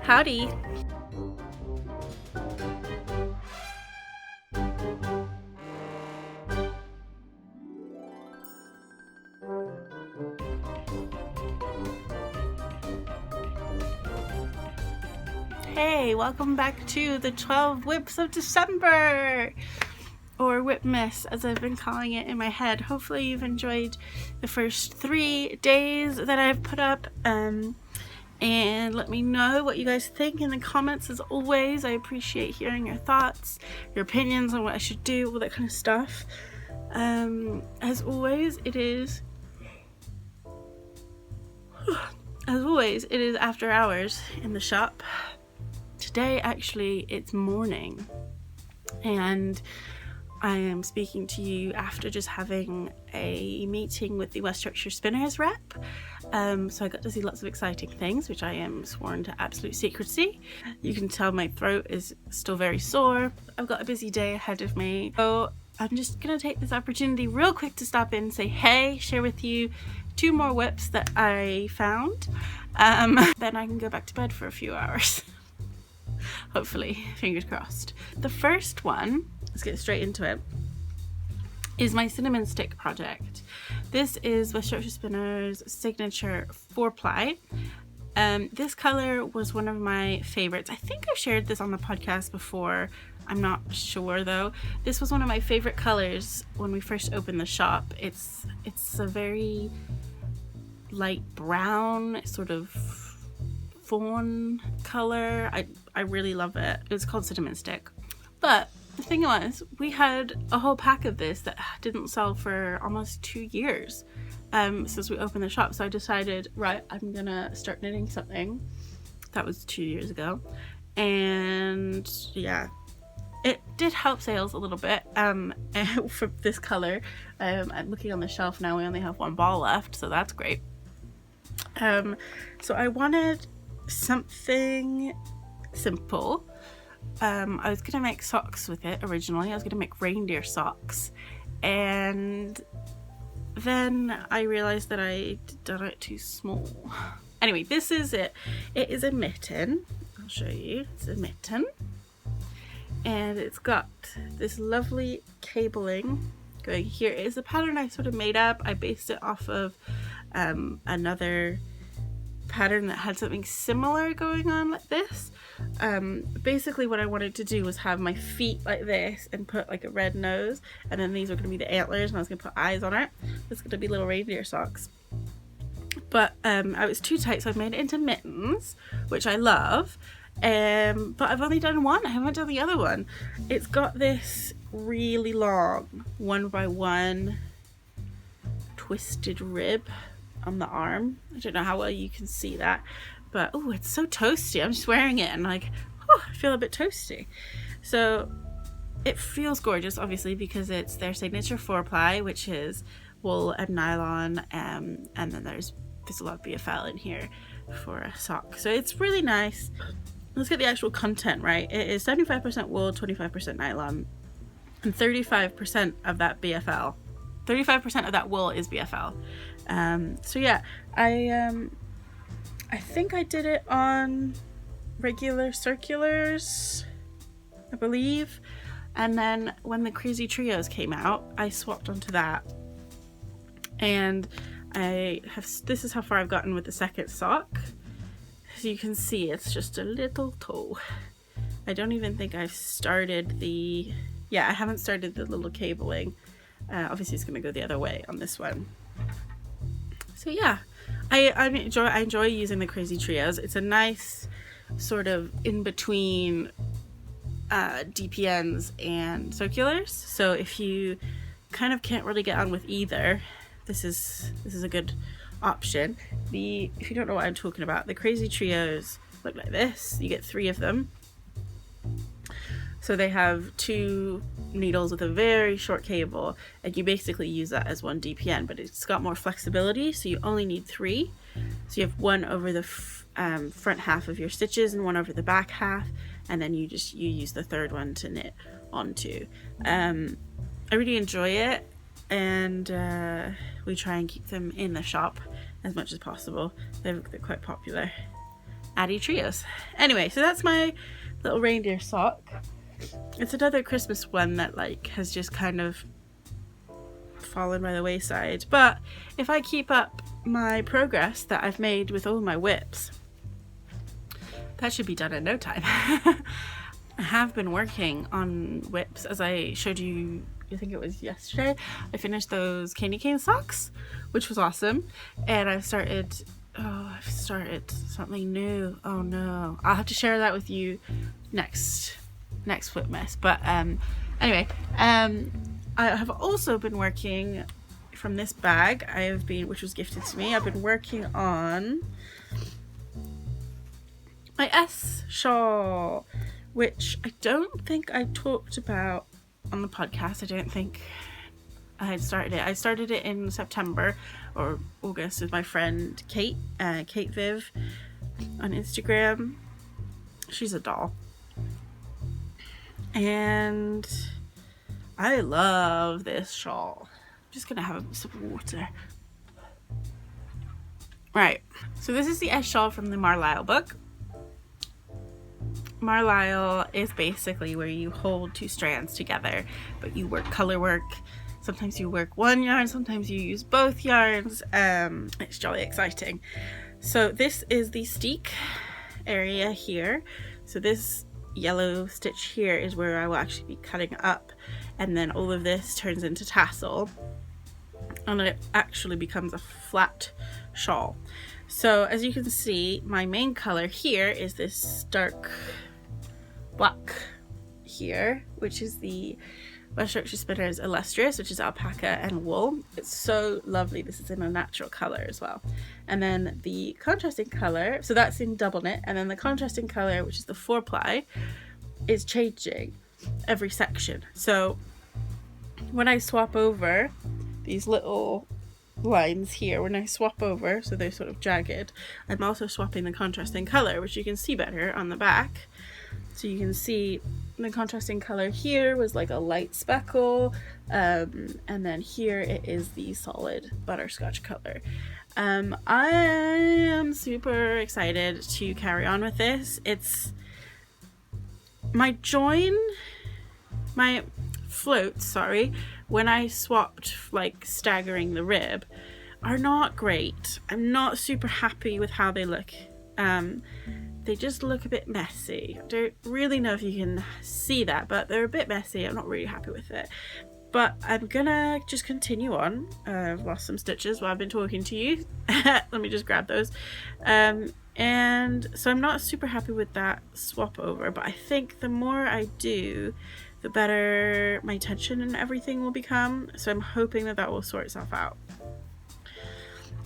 Howdy! Hey, welcome back to the 12 Whips of December! Or Wipmas, as I've been calling it in my head. Hopefully you've enjoyed the first 3 days that I've put up. And let me know what you guys think in the comments. As always, I appreciate hearing your thoughts, your opinions on what I should do, all that kind of stuff. As always, it is after hours in the shop. Today, actually, it's morning, and I am speaking to you after just having a meeting with the West Yorkshire Spinners rep. So I got to see lots of exciting things, which I am sworn to absolute secrecy. You can tell my throat is still very sore. I've got a busy day ahead of me. So I'm just gonna take this opportunity real quick to stop in and say hey, share with you 2 more whips that I found. Then I can go back to bed for a few hours. Hopefully, fingers crossed. The first one, let's get straight into it, is my cinnamon stick project. This is West Yorkshire Spinners' signature 4-ply. This color was one of my favorites. I think I've shared this on the podcast before. I'm not sure though. This was one of my favorite colors when we first opened the shop. It's a very light brown, sort of fawn color. I really love it. It's called cinnamon stick. But the thing was, we had a whole pack of this that didn't sell for almost 2 years since we opened the shop. So I decided, right, I'm gonna start knitting something. That was 2 years ago. And yeah, it did help sales a little bit for this color. I'm looking on the shelf now, we only have 1 ball left, so that's great. So I wanted something simple. I was gonna make socks with it originally. I was gonna make reindeer socks, and then I realized that I done it too small. Anyway, this is it. It is a mitten. I'll show you. It's a mitten, and it's got this lovely cabling going here. It is a pattern I sort of made up. I based it off of another pattern that had something similar going on like this. Basically what I wanted to do was have my feet like this and put like a red nose, and then these are going to be the antlers, and I was going to put eyes on it. It's going to be little reindeer socks. But I was too tight, so I made it into mittens, which I love. But I've only done one. I haven't done the other one. It's got this really long 1x1 twisted rib on the arm. I don't know how well you can see that, but oh, it's so toasty. I'm just wearing it and like, oh, I feel a bit toasty. So it feels gorgeous, obviously, because it's their signature 4-ply, which is wool and nylon, and then there's a lot of BFL in here for a sock. So it's really nice. Let's get the actual content right. It is 75% wool, 25% nylon, and 35% of that BFL. 35% of that wool is BFL. So yeah, I think I did it on regular circulars, I believe, and then when the Crazy Trios came out, I swapped onto that, and this is how far I've gotten with the second sock. So you can see it's just a little toe. I don't even think I've started I haven't started the little cabling. Obviously it's going to go the other way on this one. So yeah, I enjoy using the Crazy Trios. It's a nice sort of in between DPNs and circulars. So if you kind of can't really get on with either, this is a good option. If you don't know what I'm talking about, the Crazy Trios look like this. You get 3 of them. So they have 2 needles with a very short cable, and you basically use that as 1 DPN, but it's got more flexibility, so you only need 3. So you have 1 over the front half of your stitches and 1 over the back half, and then you use the 3rd one to knit onto. I really enjoy it, and we try and keep them in the shop as much as possible. They're quite popular. Addy Trios. Anyway, so that's my little reindeer sock. It's another Christmas one that like has just kind of fallen by the wayside, but if I keep up my progress that I've made with all my whips, that should be done in no time. I have been working on whips, as I showed you, I think it was yesterday. I finished those candy cane socks, which was awesome, and I've started something new. Oh no, I'll have to share that with you next Wipmas. But anyway, I have also been working from this bag which was gifted to me. I've been working on my Ess Shawl, which I don't think I talked about on the podcast. I don't think I had started it. I started it in September or August with my friend Kate Viv on Instagram. She's a doll. And I love this shawl. I'm just gonna have a sip of water. Right, so this is the Ess Shawl from the Marlisle book. Marlisle is basically where you hold two strands together, but you work color work. Sometimes you work one yarn, sometimes you use both yarns. It's jolly exciting. So this is the steek area here. So this yellow stitch here is where I will actually be cutting up, and then all of this turns into tassel and it actually becomes a flat shawl. So as you can see, my main color here is this dark black here, which is the West Yorkshire Spinners Illustrious, which is alpaca and wool. It's so lovely. This is in a natural color as well. And then the contrasting color, so that's in double knit, and then the contrasting color, which is the 4-ply, is changing every section. So when I swap over these little lines here, when I swap over, so they're sort of jagged, I'm also swapping the contrasting color, which you can see better on the back. So you can see the contrasting color here was like a light speckle, and then here it is the solid butterscotch color. I am super excited to carry on with this. It's my floats, sorry, when I swapped, like staggering the rib, are not great. I'm not super happy with how they look. They just look a bit messy. I don't really know if you can see that, but they're a bit messy. I'm not really happy with it. But I'm gonna just continue on. I've lost some stitches while I've been talking to you. Let me just grab those. And so I'm not super happy with that swap over, but I think the more I do, the better my tension and everything will become. So I'm hoping that that will sort itself out.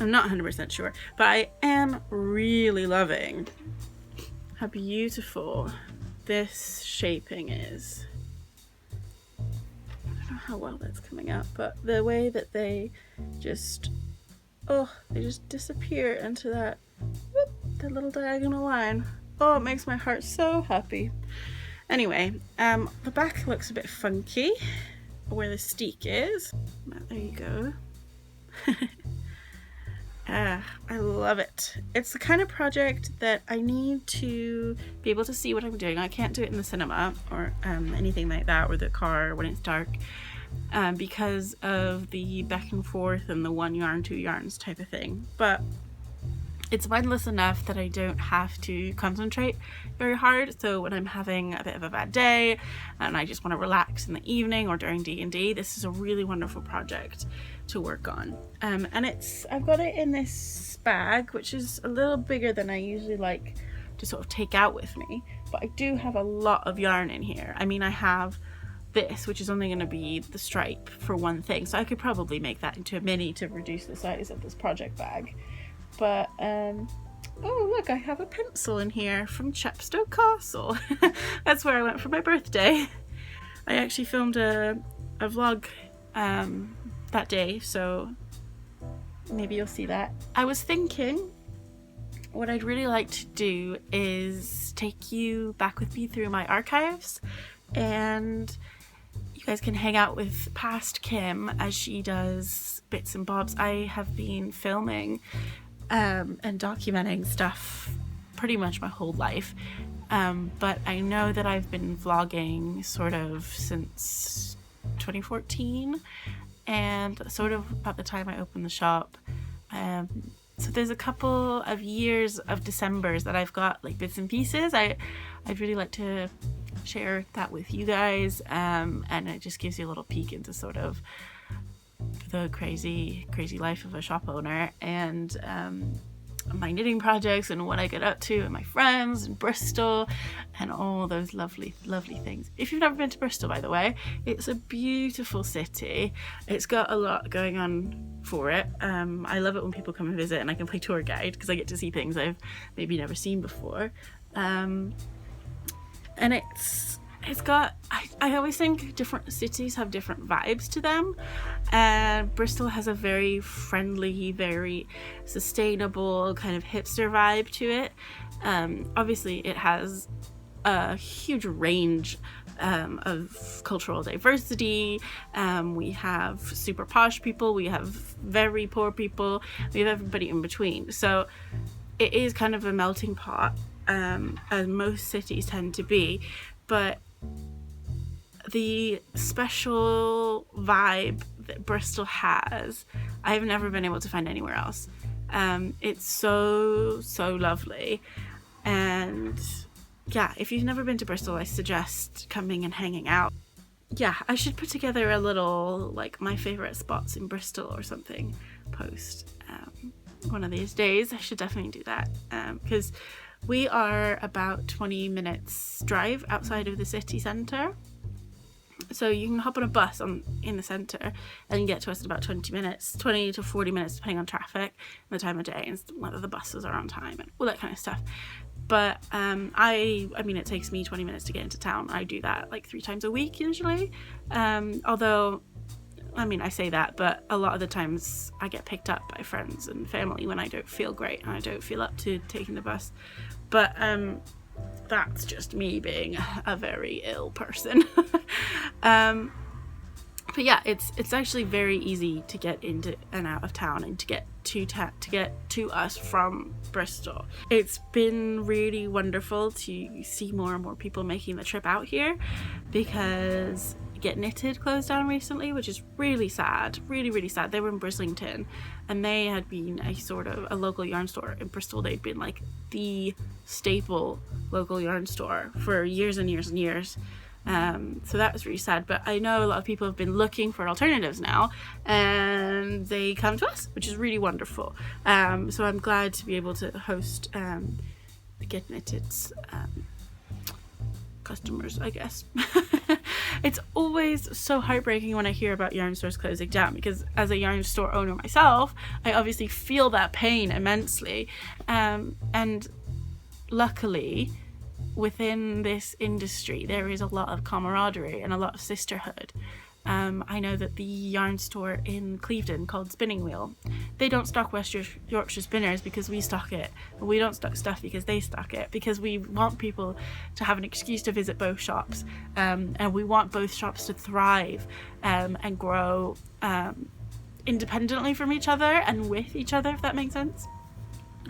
I'm not 100% sure, but I am really loving how beautiful this shaping is. I don't know how well that's coming out, but the way that they just disappear into that little diagonal line. Oh, it makes my heart so happy. Anyway, the back looks a bit funky where the steek is. There you go. I love it. It's the kind of project that I need to be able to see what I'm doing. I can't do it in the cinema or anything like that, or the car when it's dark, because of the back and forth and the 1 yarn, 2 yarns type of thing. But it's mindless enough that I don't have to concentrate very hard. So when I'm having a bit of a bad day and I just want to relax in the evening or during D&D, this is a really wonderful project to work on. And I've got it in this bag, which is a little bigger than I usually like to sort of take out with me, but I do have a lot of yarn in here. I mean, I have this, which is only going to be the stripe for one thing, so I could probably make that into a mini to reduce the size of this project bag. But oh look, I have a pencil in here from Chepstow Castle. That's where I went for my birthday. I actually filmed a vlog that day, so maybe you'll see that. I was thinking what I'd really like to do is take you back with me through my archives, and you guys can hang out with past Kim as she does bits and bobs. I have been filming and documenting stuff pretty much my whole life. But I know that I've been vlogging sort of since 2014, and sort of about the time I opened the shop. So there's a couple of years of Decembers that I've got like bits and pieces. I'd really like to share that with you guys, and it just gives you a little peek into sort of the crazy life of a shop owner, and my knitting projects and what I get up to, and my friends in Bristol and all those lovely things. If you've never been to Bristol, by the way, it's a beautiful city. It's got a lot going on for it. I love it when people come and visit and I can play tour guide because I get to see things I've maybe never seen before. And it's got, I always think different cities have different vibes to them, and Bristol has a very friendly, very sustainable kind of hipster vibe to it. Obviously it has a huge range of cultural diversity. We have super posh people, we have very poor people, we have everybody in between. So it is kind of a melting pot, as most cities tend to be. But the special vibe that Bristol has, I've never been able to find anywhere else. It's so lovely. And yeah, if you've never been to Bristol, I suggest coming and hanging out. Yeah, I should put together a little like my favorite spots in Bristol or something post one of these days. I should definitely do that, because we are about 20 minutes drive outside of the city centre. So you can hop on a bus in the centre and get to us in about 20 to 40 minutes, depending on traffic and the time of day and whether the buses are on time and all that kind of stuff. But I mean, it takes me 20 minutes to get into town. I do that like 3 times a week usually. Although, I mean, I say that, but a lot of the times I get picked up by friends and family when I don't feel great and I don't feel up to taking the bus. But that's just me being a very ill person. But yeah, it's actually very easy to get into and out of town and to get to us from Bristol. It's been really wonderful to see more and more people making the trip out here, because Get Knitted closed down recently, which is really sad, really sad. They were in Brislington and they had been a sort of a local yarn store in Bristol. They'd been like the staple local yarn store for years and years and years. So that was really sad, but I know a lot of people have been looking for alternatives now and they come to us, which is really wonderful. So I'm glad to be able to host Get Knitted's customers, I guess. It's always so heartbreaking when I hear about yarn stores closing down, because as a yarn store owner myself, I obviously feel that pain immensely. And luckily, within this industry, there is a lot of camaraderie and a lot of sisterhood. I know that the yarn store in Clevedon called Spinning Wheel, they don't stock West Yorkshire spinners because we stock it. We don't stock stuff because they stock it, because we want people to have an excuse to visit both shops, and we want both shops to thrive and grow independently from each other and with each other, if that makes sense.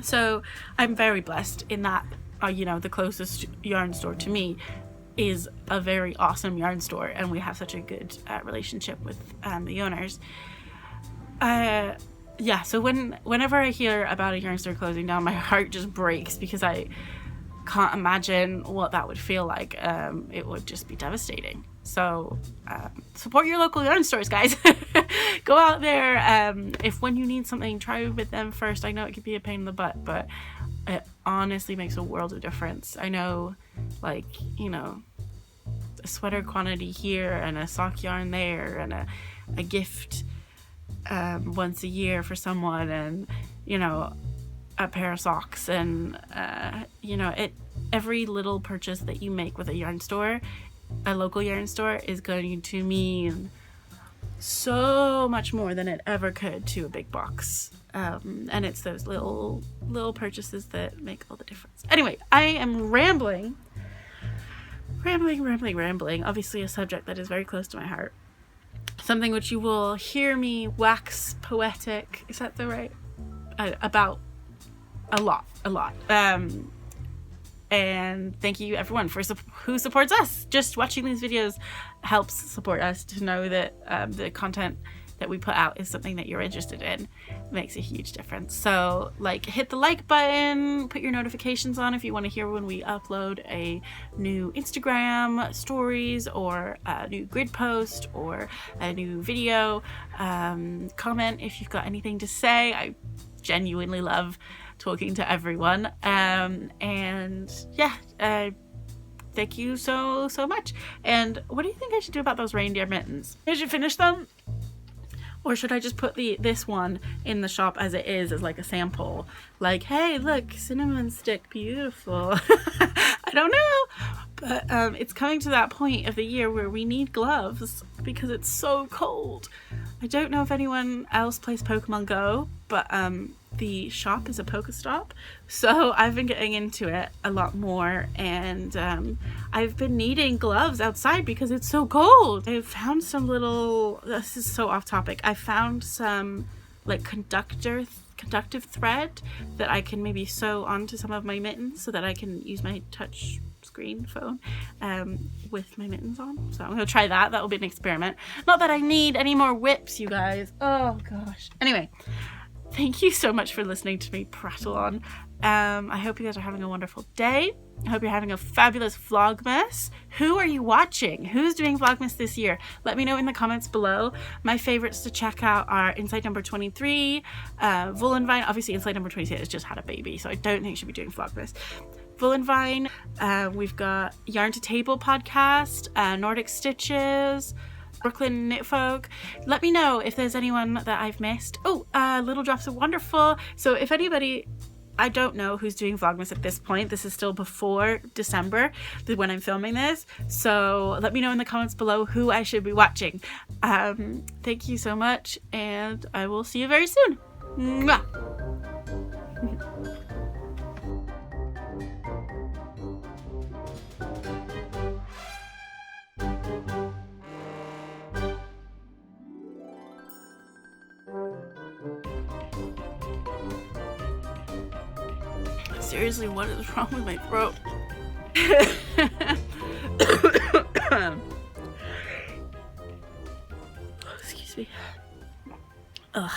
So I'm very blessed in that, the closest yarn store to me is a very awesome yarn store, and we have such a good relationship with the owners. So whenever I hear about a yarn store closing down, my heart just breaks, because I can't imagine what that would feel like. It would just be devastating. So support your local yarn stores, guys. Go out there. If when you need something, try with them first. I know it could be a pain in the butt, but it honestly makes a world of difference. I know, like, a sweater quantity here and a sock yarn there and a gift once a year for someone, and a pair of socks, and every little purchase that you make with a yarn store, a local yarn store, is going to mean so much more than it ever could to a big box. And it's those little purchases that make all the difference. Anyway, I am rambling. Obviously a subject that is very close to my heart. Something which you will hear me wax poetic, is that the right? About a lot. And thank you everyone for who supports us. Just watching these videos helps support us to know that the content that we put out is something that you're interested in. It makes a huge difference. So like, hit the like button, put your notifications on if you want to hear when we upload a new Instagram stories or a new grid post or a new video. Comment if you've got anything to say. I genuinely love talking to everyone. And yeah, thank you so much. And what do you think I should do about those reindeer mittens? I should finish them, or should I just put this one in the shop as it is, as like a sample? Like, hey, look, cinnamon stick, beautiful. I don't know, but it's coming to that point of the year where we need gloves because it's so cold. I don't know if anyone else plays Pokemon Go, but the shop is a Pokestop, so I've been getting into it a lot more, and I've been needing gloves outside because it's so cold. I found some little, this is so off topic, I found some like conductive thread that I can maybe sew onto some of my mittens so that I can use my touch screen phone with my mittens on. So I'm gonna try that. That will be an experiment. Not that I need any more whips, you guys. Oh gosh. Anyway, thank you so much for listening to me prattle on. I hope you guys are having a wonderful day. I hope you're having a fabulous Vlogmas. Who are you watching? Who's doing Vlogmas this year? Let me know in the comments below. My favorites to check out are Inside Number 23, Vine. Obviously Inside Number 26 has just had a baby, so I don't think she'll be doing Vlogmas. Vine. We've got Yarn to Table podcast, Nordic Stitches, Brooklyn Knit Folk. Let me know if there's anyone that I've missed. Oh, Little Drops of Wonderful. So if anybody, I don't know who's doing Vlogmas at this point. This is still before December when I'm filming this. So let me know in the comments below who I should be watching. Thank you so much, and I will see you very soon. Mwah! Seriously, what is wrong with my throat? Excuse me. Ugh.